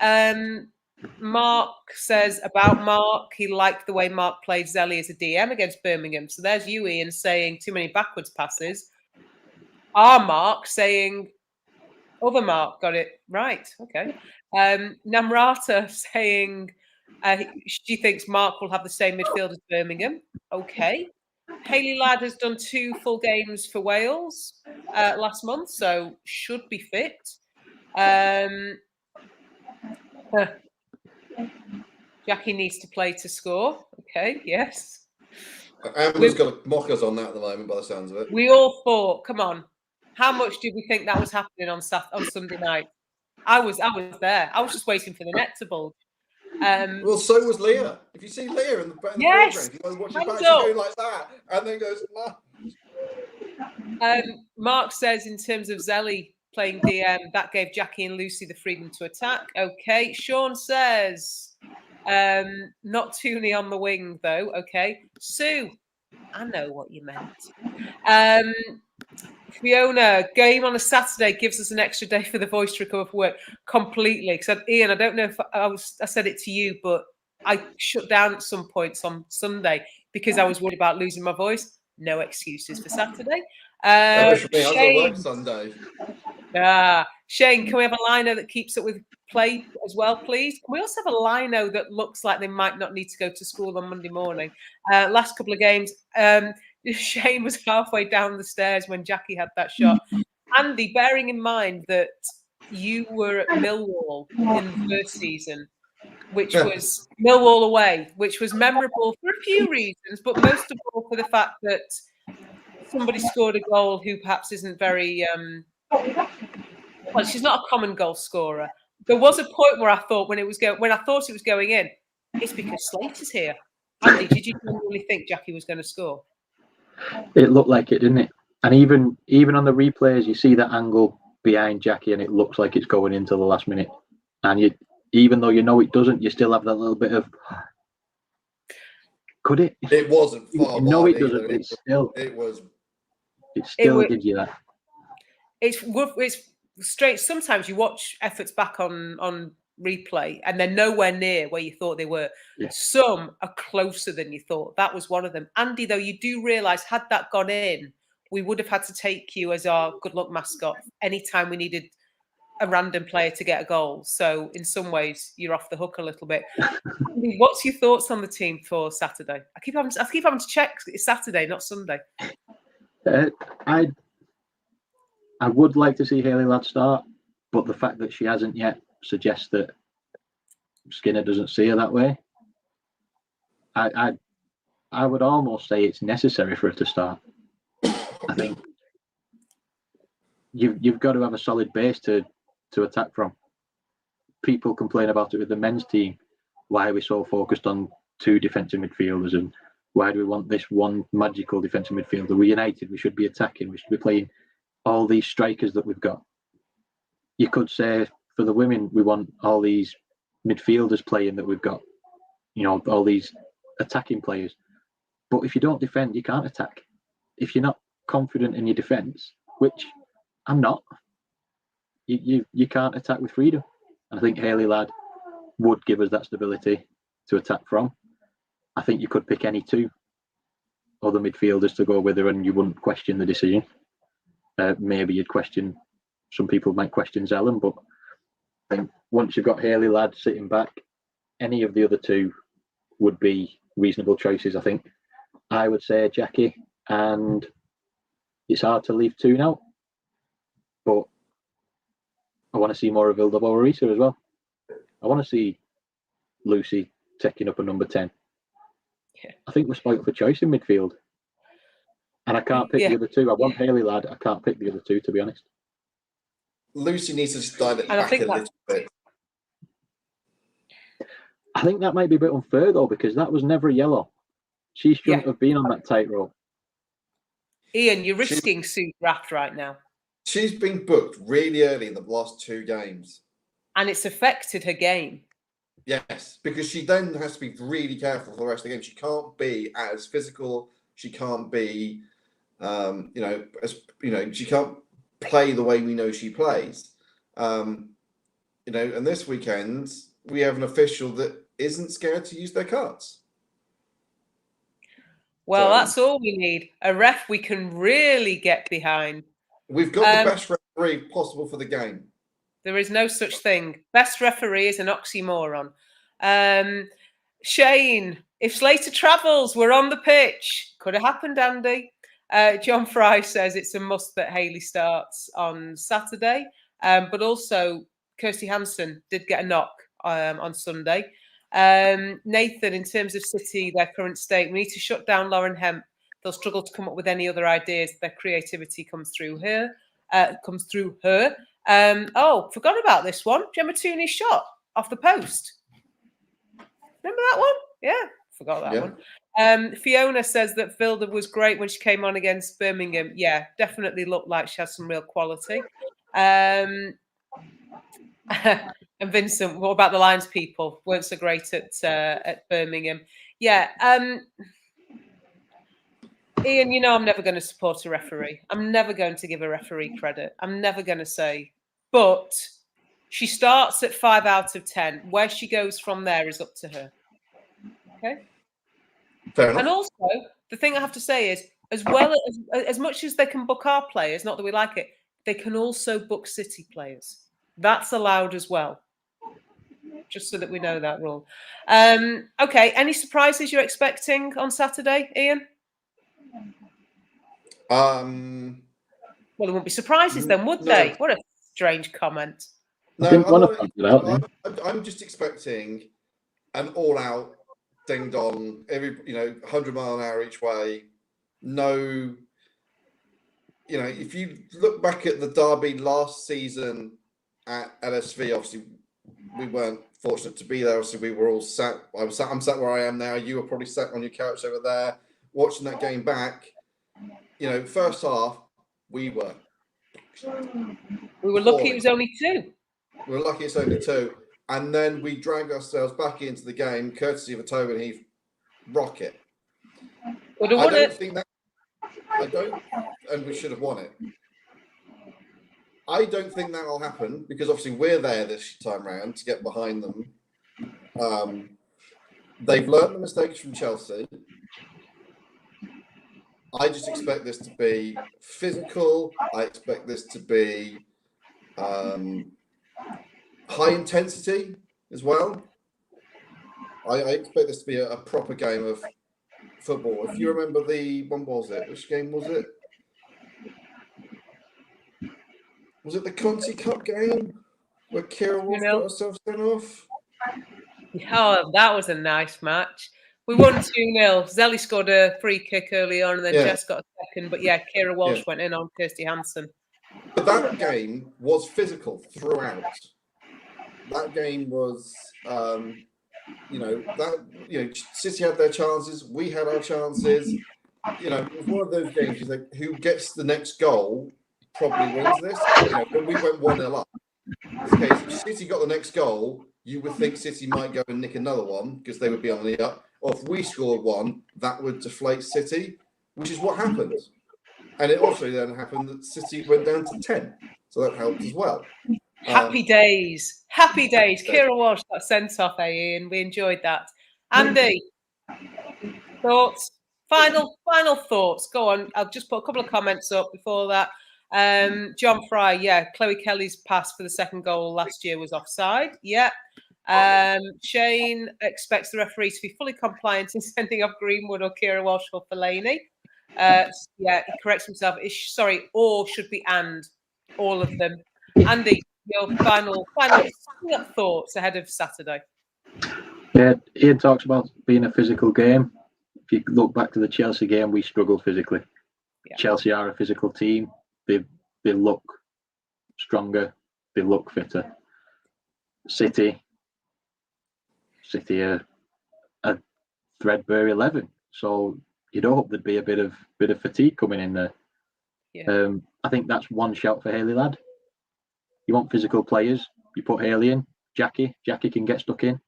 Mark says about Mark, he liked the way Mark played Zelly as a DM against Birmingham. So there's you, Iain, saying too many backwards passes. our Mark saying, other Mark got it right. Okay. Namrata saying she thinks Mark will have the same midfield as Birmingham. Okay. Hayley Ladd has done 2 full games for Wales last month, so should be fit. Jackie needs to play to score. Okay, yes. Amber's got to mock us on that at the moment, by the sounds of it. We all thought, come on, how much did we think that was happening on Sunday night? I was there. I was just waiting for the net to bulge. Well, so was Leah. If you see Leah in the yes, you watch her back, she's going like that, and then goes, nah. Mark says, in terms of Zelly playing DM, that gave Jackie and Lucy the freedom to attack. Okay. Sean says, not Tooney on the wing, though. Okay. Sue, I know what you meant. Fiona, game on a Saturday gives us an extra day for the voice to recover from work. Completely. Because Iain, I don't know if I said it to you, but I shut down at some points on Sunday because I was worried about losing my voice. No excuses for Saturday. Shane, Sunday. Shane, can we have a lino that keeps up with play as well, please? Can we also have a lino that looks like they might not need to go to school on Monday morning? Last couple of games, Shane was halfway down the stairs when Jackie had that shot. Andy, bearing in mind that you were at Millwall in the first season, which was Millwall away, which was memorable for a few reasons, but most of all for the fact that somebody scored a goal who perhaps isn't very well, she's not a common goal scorer. There was a point where I thought when I thought it was going in, it's because Slater's here. Andy, did you genuinely think Jackie was going to score? It looked like it, didn't it? And even on the replays, you see that angle behind Jackie, and it looks like it's going into the last minute. And even though you know it doesn't, you still have that little bit of. Could it? It wasn't far. No, it doesn't. It still gives you that. It's straight. Sometimes you watch efforts back on replay, and they're nowhere near where you thought they were. Yeah. Some are closer than you thought. That was one of them. Andy, though, you do realise, had that gone in, we would have had to take you as our good luck mascot anytime we needed a random player to get a goal. So in some ways, you're off the hook a little bit. What's your thoughts on the team for Saturday? I keep having to check. It's Saturday, not Sunday. I would like to see Hayley Ladd start, but the fact that she hasn't yet suggests that Skinner doesn't see her that way. I would almost say it's necessary for her to start. I think you've got to have a solid base to attack from. People complain about it with the men's team. Why are we so focused on 2 defensive midfielders, and why do we want this one magical defensive midfielder? We're United. We should be attacking. We should be playing all these strikers that we've got. You could say for the women, we want all these midfielders playing that we've got. You know, all these attacking players. But if you don't defend, you can't attack. If you're not confident in your defence, which I'm not, you can't attack with freedom. And I think Hayley Ladd would give us that stability to attack from. I think you could pick any 2 other midfielders to go with her, and you wouldn't question the decision. Maybe you'd question. Some people might question Zellen, but I think once you've got Hayley Ladd sitting back, any of the other 2 would be reasonable choices. I think I would say Jackie, and it's hard to leave 2 now, but I want to see more of Hilda Borisa as well. I want to see Lucy taking up a number 10. Yeah. I think we're spoiled for choice in midfield. And I can't pick the other 2. I want Hayley Ladd. I can't pick the other 2, to be honest. Lucy needs to style it back a little bit. I think that might be a bit unfair, though, because that was never a yellow. She shouldn't have been on that tightrope. Iain, you're risking Sue Graft right now. She's been booked really early in the last 2 games. And it's affected her game. Yes, because she then has to be really careful for the rest of the game. She can't be as physical. She can't be, she can't play the way we know she plays. And this weekend we have an official that isn't scared to use their cards. Well, that's all we need. A ref we can really get behind. We've got the best referee possible for the game. There is no such thing. Best referee is an oxymoron. Shane, if Slater travels, we're on the pitch. Could have happened, Andy. John Fry says it's a must that Hayley starts on Saturday. But also, Kirsty Hansen did get a knock on Sunday. Nathan, in terms of City, their current state, we need to shut down Lauren Hemp. They'll struggle to come up with any other ideas. Their creativity comes through her. Forgot about this one. Gemma Tooney's shot off the post. Remember that one? Yeah, forgot that one. Fiona says that Vilda was great when she came on against Birmingham. Yeah, definitely looked like she has some real quality. And Vincent, what about the Lions people? Weren't so great at Birmingham. Yeah. Iain, you know I'm never going to support a referee. I'm never going to give a referee credit. I'm never going to say. But she starts at 5 out of 10. Where she goes from there is up to her. Okay? Fair enough. And also, the thing I have to say is, as much as they can book our players, not that we like it, they can also book City players. That's allowed as well. Just so that we know that rule. Okay, any surprises you're expecting on Saturday, Iain? Well, there won't be surprises then, would they? What a strange comment. No, I'm just expecting an all-out ding-dong, 100 mile an hour each way. No, if you look back at the derby last season at LSV, obviously we weren't fortunate to be there. Obviously, we were all sat. I'm sat where I am now. You were probably sat on your couch over there watching that game back. First half we were lucky it was only 2. We were lucky it's only 2, and then we dragged ourselves back into the game, courtesy of a Tobin Heath rocket. Would have won it. And we should have won it. I don't think that will happen because obviously we're there this time round to get behind them. They've learned the mistakes from Chelsea. I just expect this to be physical. I expect this to be high intensity as well. I expect this to be a proper game of football. If you remember which game was it? Was it the Conti Cup game where Kira Wolf got herself sent off? Oh, that was a nice match. We won 2-0. Zelly scored a free kick early on, and then Jess got a second. But yeah, Kira Walsh went in on Kirsty Hansen. But that game was physical throughout. That game was, City had their chances. We had our chances. It was one of those games. Who gets the next goal probably wins this. When we went 1-0 up. Okay, so if City got the next goal, you would think City might go and nick another one because they would be on the up. Or if we scored one, that would deflate City, which is what happened. And it also then happened that City went down to 10. So that helped as well. Happy days. Happy days. Kira Walsh got sent off, Iain. We enjoyed that. Andy, thoughts? Final thoughts. Go on. I'll just put a couple of comments up before that. John Fry, Chloe Kelly's pass for the second goal last year was offside. Yeah. Shane expects the referee to be fully compliant in sending off Greenwood or Kira Walsh or Fellaini. He corrects himself. Or should be and all of them. Andy, your final thoughts ahead of Saturday. Yeah, Iain talks about being a physical game. If you look back to the Chelsea game, we struggled physically. Yeah. Chelsea are a physical team. They look stronger. They look fitter. City are a threadbare 11. So you'd hope there'd be a bit of fatigue coming in there. Yeah. I think that's one shout for Hayley Ladd. You want physical players, you put Hayley in. Jackie can get stuck in.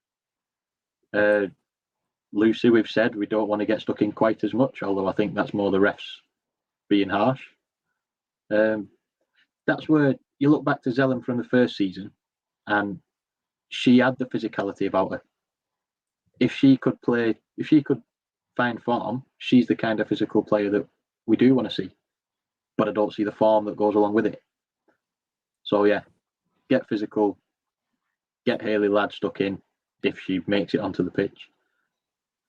Lucy, we've said we don't want to get stuck in quite as much, although I think that's more the refs being harsh. That's where you look back to Zelen from the first season, and she had the physicality about her. If she could find form, she's the kind of physical player that we do want to see. but I don't see the form that goes along with it. So yeah, get physical, get Hayley Ladd stuck in if she makes it onto the pitch,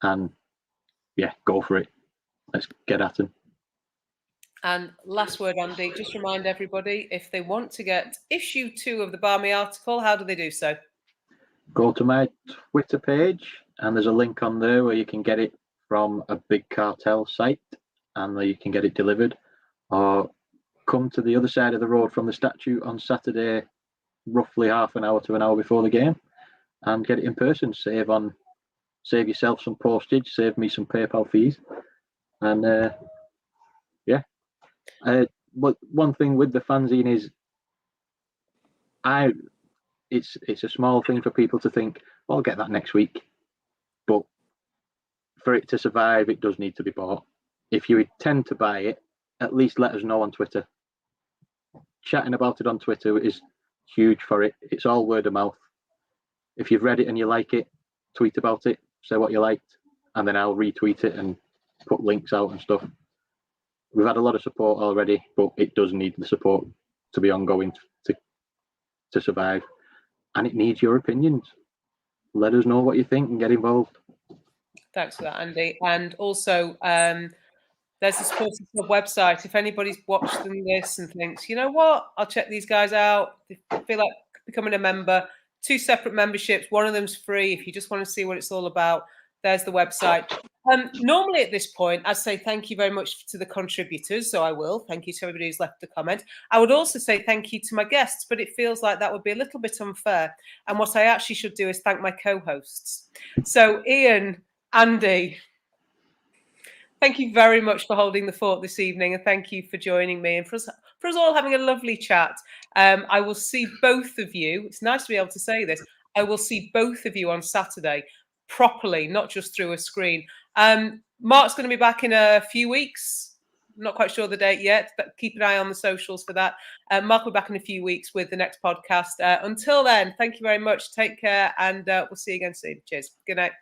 and yeah, go for it. Let's get at them. And last word, Andy, just remind everybody, if they want to get issue 2 of the Barmy article, how do they do so? Go to my Twitter page, and there's a link on there where you can get it from a big cartel site, and you can get it delivered, or come to the other side of the road from the statue on Saturday, roughly half an hour to an hour before the game, and get it in person. Save yourself some postage, save me some PayPal fees, and yeah. But one thing with the fanzine is, it's a small thing for people to think, well, I'll get that next week. But for it to survive, it does need to be bought. If you intend to buy it, at least let us know on Twitter. Chatting about it on Twitter is huge for it. It's all word of mouth. If you've read it and you like it, tweet about it, say what you liked, and then I'll retweet it and put links out and stuff. We've had a lot of support already, but it does need the support to be ongoing to survive. And it needs your opinions. Let us know what you think and get involved. Thanks for that, Andy. And also, there's the Supporters Club website. If anybody's watched this and thinks, you know what, I'll check these guys out, if you feel like becoming a member, 2 separate memberships. One of them's free. If you just want to see what it's all about, there's the website. Normally at this point, I'd say thank you very much to the contributors. So I will. Thank you to everybody who's left a comment. I would also say thank you to my guests, but it feels like that would be a little bit unfair. And what I actually should do is thank my co-hosts. So Iain, Andy, thank you very much for holding the fort this evening, and thank you for joining me and for us all having a lovely chat. I will see both of you. It's nice to be able to say this. I will see both of you on Saturday properly, not just through a screen. Mark's going to be back in a few weeks. I'm not quite sure the date yet, but keep an eye on the socials for that. Mark will be back in a few weeks with the next podcast. Until then, thank you very much. Take care, and we'll see you again soon. Cheers. Good night.